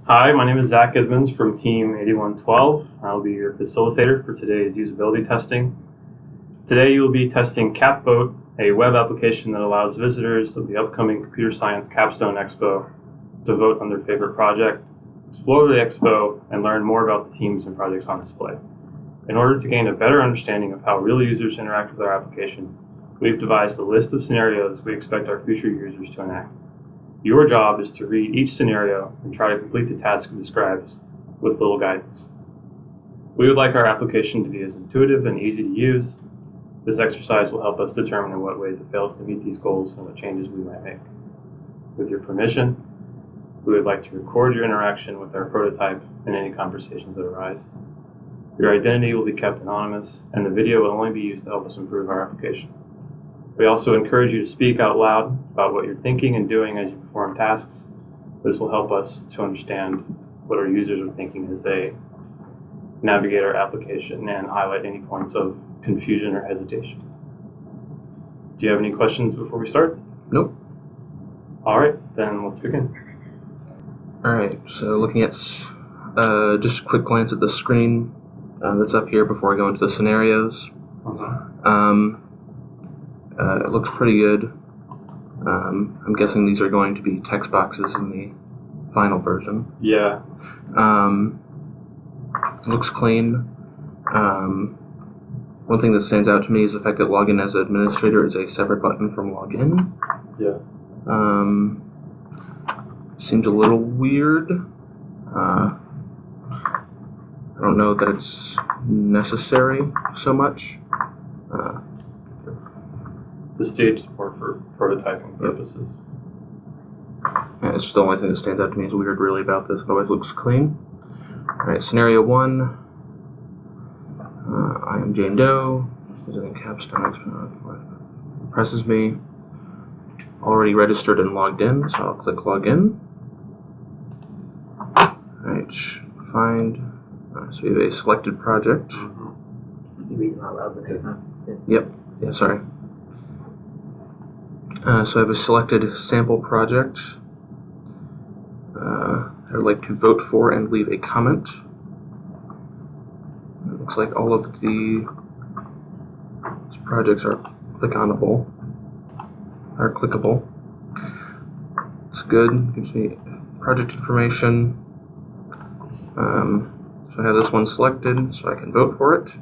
Hi, my name is Zach Edmonds from Team 8112. I'll be your facilitator for today's usability testing. Today you will be testing CapVote, a web application that allows visitors of the upcoming Computer Science Capstone Expo to vote on their favorite project, explore the expo, and learn more about the teams and projects on display. In order to gain a better understanding of how real users interact with our application, we've devised a list of scenarios we expect our future users to enact. Your job is to read each scenario and try to complete the task it describes with little guidance. We would like our application to be as intuitive and easy to use. This exercise will help us determine in what ways it fails to meet these goals and what changes we might make. With your permission, we would like to record your interaction with our prototype and any conversations that arise. Your identity will be kept anonymous, and the video will only be used to help us improve our application. We also encourage you to speak out loud about what you're thinking and doing as you perform tasks. This will help us to understand what our users are thinking as they navigate our application and highlight any points of confusion or hesitation. Do you have any questions before we start? Nope. All right, then let's begin. All right, so looking at just a quick glance at the screen that's up here before I go into the scenarios. It looks pretty good. I'm guessing these are going to be text boxes in the final version. Yeah. It looks clean. One thing that stands out to me is the fact that login as an administrator is a separate button from login. Yeah. Seems a little weird. I don't know that it's necessary so much. The stage is more for prototyping purposes. Yeah, it's the only thing that stands out to me is weird really about this, otherwise it looks clean. Alright, scenario 1. I am Jane Doe. Visiting Capstone presses me. Already registered and logged in, so I'll click login. Alright, find. So we have a selected project. You read them out loud the next time? Yep. Yeah, sorry. So I have a selected sample project. I would like to vote for and leave a comment. It looks like all of these projects are clickable. It's good. Gives me project information. So I have this one selected, so I can vote for it.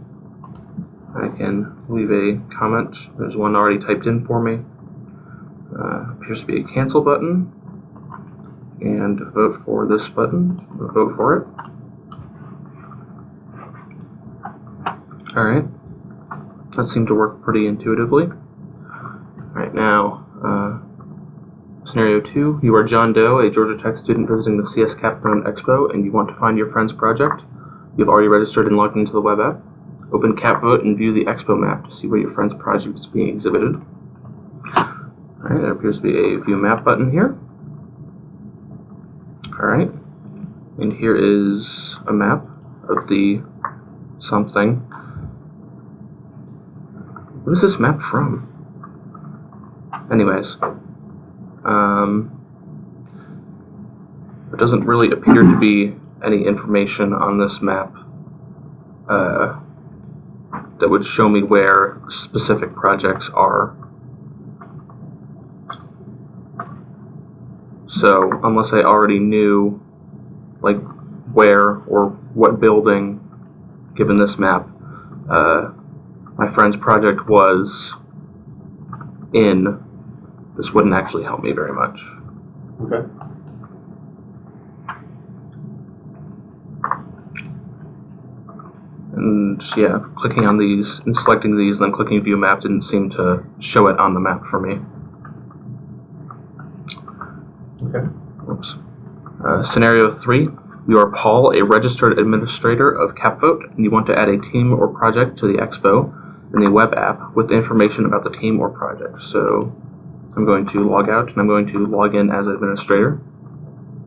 I can leave a comment. There's one already typed in for me. Appears to be a cancel button, and vote for this button. Vote for it. Alright, that seemed to work pretty intuitively. Alright, now, scenario 2. You are John Doe, a Georgia Tech student visiting the CS Capstone Expo, and you want to find your friend's project. You've already registered and logged into the web app. Open CapVote and view the expo map to see where your friend's project is being exhibited. Alright, there appears to be a view map button here. Alright, and here is a map of the something. What is this map from? Anyways, there doesn't really appear to be any information on this map that would show me where specific projects are. So, unless I already knew, like, where or what building, given this map, my friend's project was in, this wouldn't actually help me very much. Okay. And yeah, clicking on these and selecting these, then clicking view map didn't seem to show it on the map for me. Okay. Oops. Scenario 3. You are Paul, a registered administrator of CapVote, and you want to add a team or project to the expo in the web app with information about the team or project. So I'm going to log out and I'm going to log in as an administrator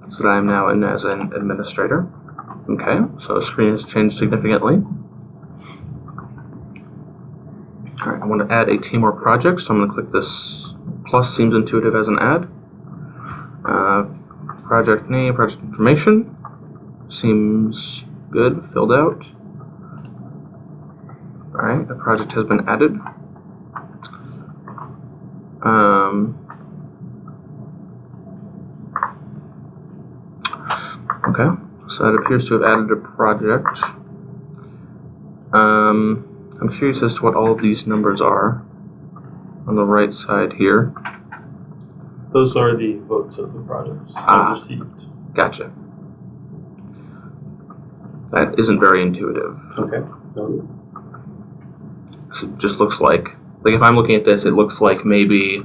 so that I am now in as an administrator. Okay, so the screen has changed significantly. Alright, I want to add a team or project, so I'm going to click this plus, seems intuitive as an add. Project name, project information. seems good, filled out. Alright, a project has been added. Okay, so that appears to have added a project. I'm curious as to what all of these numbers are on the right side here. Those are the votes of the projects Ah. received. Gotcha. That isn't very intuitive. Okay. Noted. So it just looks like if I'm looking at this, it looks like maybe,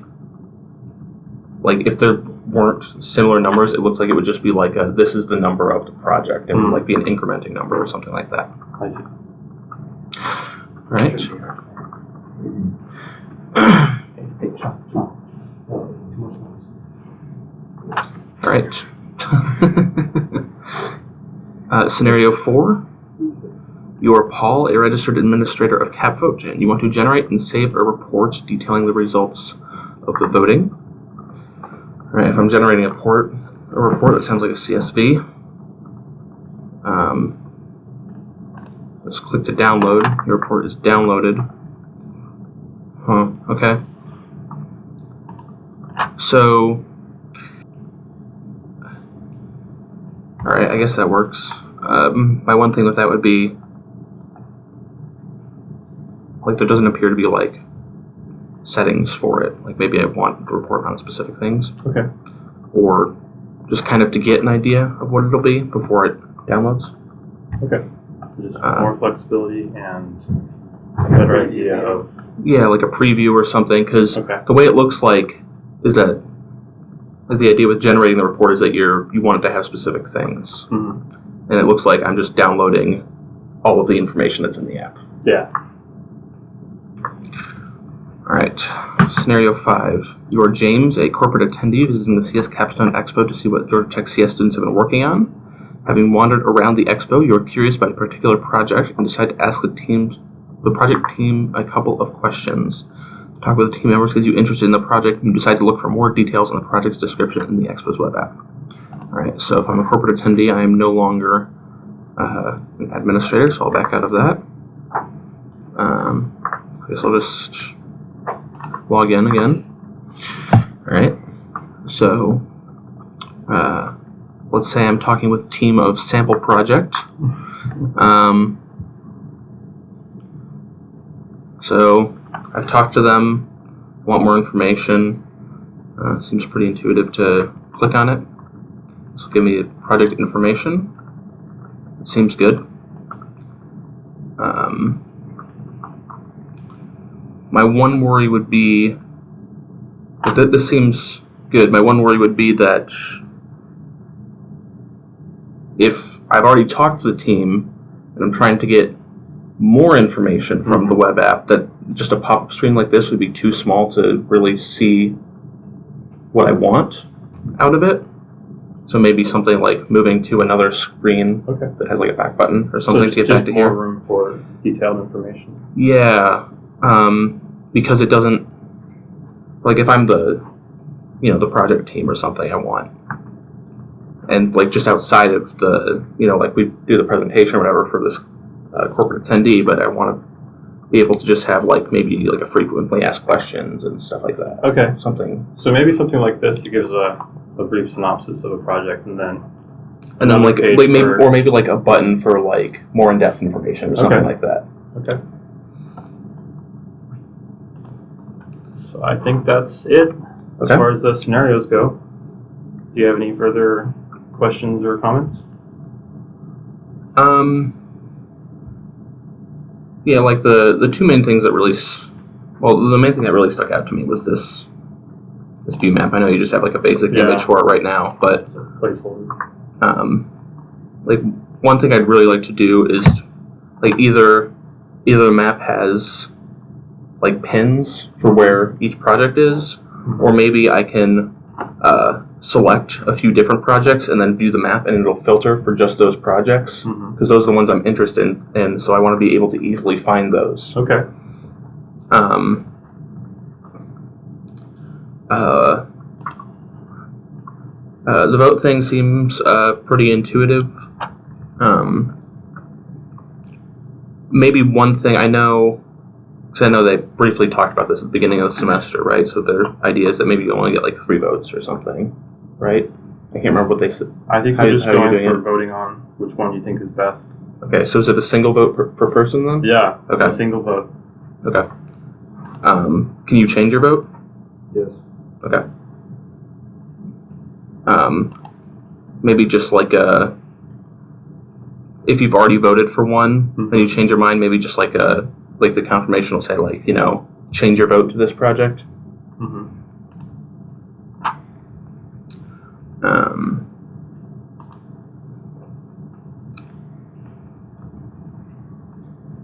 like if there weren't similar numbers, it looks like it would just be like this is the number of the project and like be an incrementing number or something like that. I see. Right? All right. Scenario 4. You are Paul, a registered administrator of CapVote, and you want to generate and save a report detailing the results of the voting. All right, if I'm generating a report that sounds like a CSV. Let's click to download. Your report is downloaded. Okay. So, alright, I guess that works. My one thing with that would be, like, there doesn't appear to be, like, settings for it. Like, maybe I want to report on specific things. Okay. Or just kind of to get an idea of what it'll be before it downloads. Okay. So just more flexibility and a better idea of. Yeah, like a preview or something, because Okay. the way it looks like is that, like, the idea with generating the report is that you want it to have specific things. Mhm. And it looks like I'm just downloading all of the information that's in the app. Yeah. All right, scenario 5. You are James, a corporate attendee visiting the CS Capstone Expo to see what Georgia Tech CS students have been working on. Having wandered around the expo, you are curious about a particular project and decide to ask the project team a couple of questions. Talk with the team members gets you interested in the project, and you decide to look for more details on the project's description in the Expo's web app. Alright, so if I'm a corporate attendee, I am no longer an administrator, so I'll back out of that. I guess I'll just log in again. Alright, so let's say I'm talking with a team of Sample Project. So I've talked to them, want more information. Seems pretty intuitive to click on it. So give me project information. It seems good. My one worry would be, this seems good. My one worry would be that if I've already talked to the team and I'm trying to get more information from the web app, that just a pop-up screen like this would be too small to really see what I want out of it. So maybe something like moving to another screen that has like a back button or something to get back to more here. room for detailed information. Yeah, because it doesn't, like if I'm the project team or something I want, and like just outside of the, like we do the presentation or whatever for this corporate attendee, but I want to be able to just have like maybe like a frequently asked questions and stuff like that. Okay. Something. So maybe something like this that gives a brief synopsis of a project and then like page maybe for- or maybe like a button for like more in-depth information or something like that. Okay. So I think that's it as Okay. far as the scenarios go. Do you have any further questions or comments? Yeah, like the two main things that really, the main thing that really stuck out to me was this view map. I know you just have like a basic Yeah. image for it right now, but Placeholder. like one thing I'd really like to do is like either the map has like pins for where each project is, or maybe I can select a few different projects and then view the map and it'll filter for just those projects, because those are the ones I'm interested in, so I want to be able to easily find those. Okay. The vote thing seems pretty intuitive. Maybe one thing I know, because I know they briefly talked about this at the beginning of the semester, right? So their idea is that maybe you only get like 3 votes or something, right? I can't remember what they said. I think How- we're just how are you going doing for it? voting on which one you think is best. Okay, so is it a single vote per person then? Yeah. Okay. A single vote. Okay. Can you change your vote? Yes. Okay. Maybe just like if you've already voted for one and you change your mind, maybe just like like the confirmation will say like, change your vote to this project. Mm-hmm.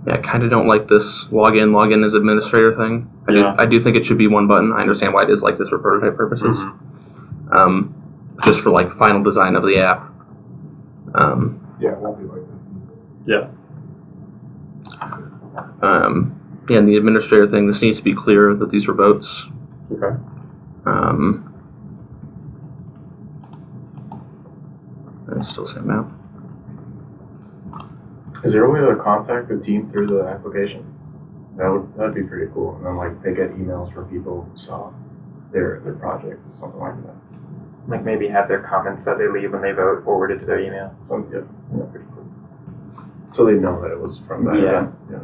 Yeah, I kind of don't like this login as administrator thing. Yeah. I do think it should be one button. I understand why it is like this for prototype purposes. Just for like final design of the app. Yeah, it won't be like that. Yeah. Yeah, and the administrator thing, this needs to be clear that these were votes. Okay. It's still same map. Is there a way to contact the team through the application? That'd be pretty cool. And then like they get emails from people who saw their projects, something like that. Like maybe have their comments that they leave when they vote forwarded to their email. Yeah, pretty cool. So they know that it was from that Yeah. event. Yeah.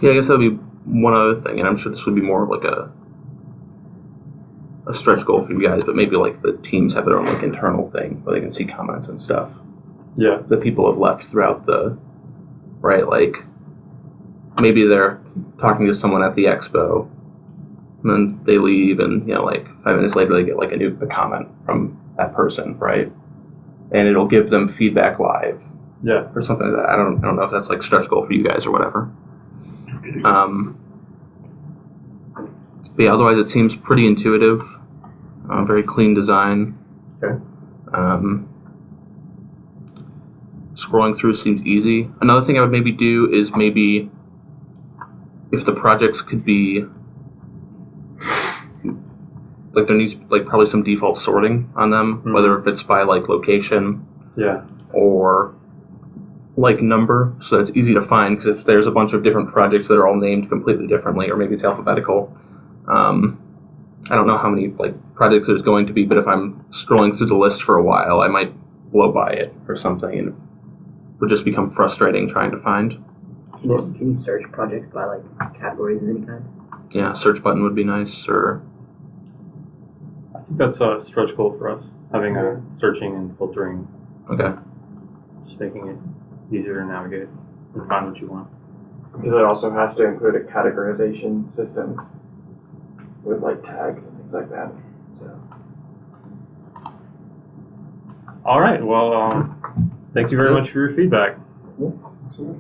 Yeah, I guess that would be one other thing, and I'm sure this would be more of like a stretch goal for you guys, but maybe like the teams have their own like internal thing where they can see comments and stuff Yeah. that people have left throughout right, like maybe they're talking to someone at the expo and then they leave and like 5 minutes later they get like a comment from that person, right? And it'll give them feedback live Yeah. or something like that. I don't know if that's like stretch goal for you guys or whatever. But yeah, otherwise it seems pretty intuitive, very clean design. Okay. Scrolling through seems easy. Another thing I would maybe do is maybe if the projects could be like there needs like probably some default sorting on them, whether if it's by like location Yeah. or like number, so that it's easy to find, because if there's a bunch of different projects that are all named completely differently, or maybe it's alphabetical, I don't know how many like projects there's going to be, but if I'm scrolling through the list for a while, I might blow by it or something, and it would just become frustrating trying to find. Can you search projects by like categories of any kind? Yeah, search button would be nice, or I think that's a stretch goal for us, having a searching and filtering, okay. just making it easier to navigate and find what you want. Because it also has to include a categorization system with like tags and things like that. So. All right. Well, thank you very much for your feedback. So,